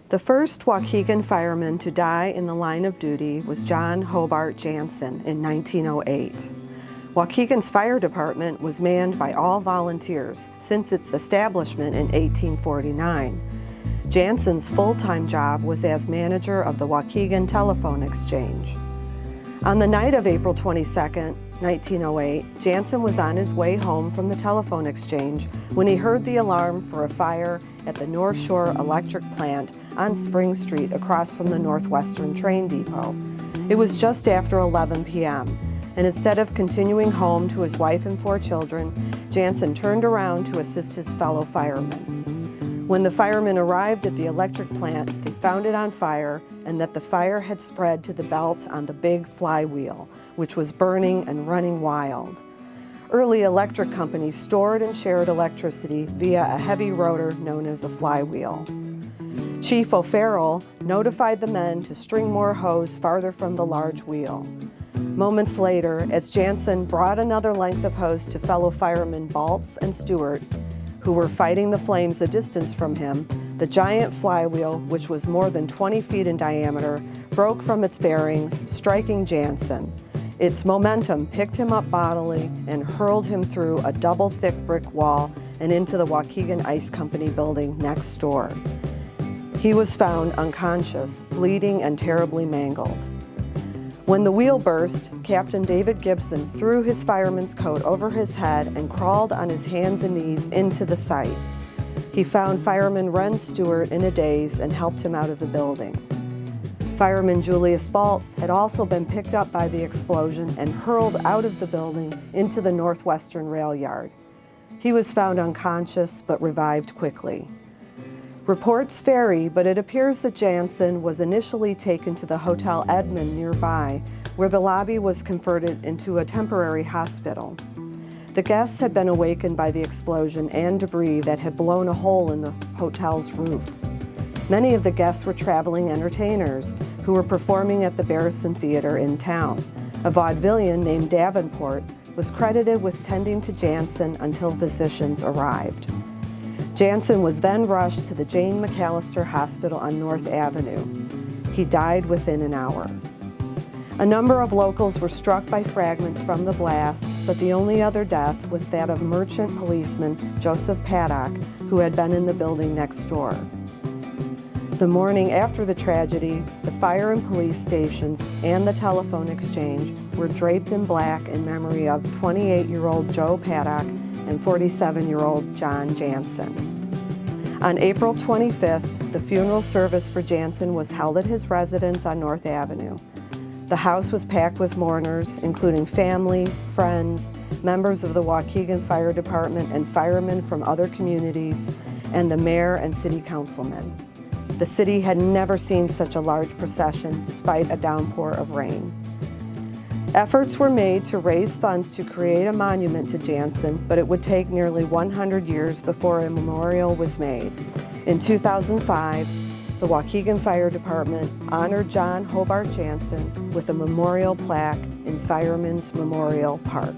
The first Waukegan fireman to die in the line of duty was John Hobart Jansen in 1908. Waukegan's fire department was manned by all volunteers since its establishment in 1849. Jansen's full-time job was as manager of the Waukegan Telephone Exchange. On the night of April 22, 1908, Jansen was on his way home from the telephone exchange when he heard the alarm for a fire at the North Shore Electric Plant on Spring Street across from the Northwestern train depot. It was just after 11 p.m., and instead of continuing home to his wife and 4 children, Jansen turned around to assist his fellow firemen. When the firemen arrived at the electric plant, they found it on fire and that the fire had spread to the belt on the big flywheel, which was burning and running wild. Early electric companies stored and shared electricity via a heavy rotor known as a flywheel. Chief O'Farrell notified the men to string more hose farther from the large wheel. Moments later, as Jansen brought another length of hose to fellow firemen Baltz and Stewart, who were fighting the flames a distance from him, the giant flywheel, which was more than 20 feet in diameter, broke from its bearings, striking Jansen. Its momentum picked him up bodily and hurled him through a double-thick brick wall and into the Waukegan Ice Company building next door. He was found unconscious, bleeding and terribly mangled. When the wheel burst, Captain David Gibson threw his fireman's coat over his head and crawled on his hands and knees into the site. He found fireman Ren Stewart in a daze and helped him out of the building. Fireman Julius Baltz had also been picked up by the explosion and hurled out of the building into the Northwestern rail yard. He was found unconscious but revived quickly. Reports vary, but it appears that Jansen was initially taken to the Hotel Edmond nearby, where the lobby was converted into a temporary hospital. The guests had been awakened by the explosion and debris that had blown a hole in the hotel's roof. Many of the guests were traveling entertainers who were performing at the Barrison Theater in town. A vaudevillian named Davenport was credited with tending to Jansen until physicians arrived. Jansen was then rushed to the Jane McAllister Hospital on North Avenue. He died within an hour. A number of locals were struck by fragments from the blast, but the only other death was that of merchant policeman Joseph Paddock, who had been in the building next door. The morning after the tragedy, the fire and police stations and the telephone exchange were draped in black in memory of 28-year-old Joe Paddock and 47-year-old John Jansen. On April 25th, the funeral service for Jansen was held at his residence on North Avenue. The house was packed with mourners, including family, friends, members of the Waukegan Fire Department and firemen from other communities, and the mayor and city councilmen. The city had never seen such a large procession despite a downpour of rain. Efforts were made to raise funds to create a monument to Jansen, but it would take nearly 100 years before a memorial was made. In 2005, the Waukegan Fire Department honored John Hobart Jansen with a memorial plaque in Fireman's Memorial Park.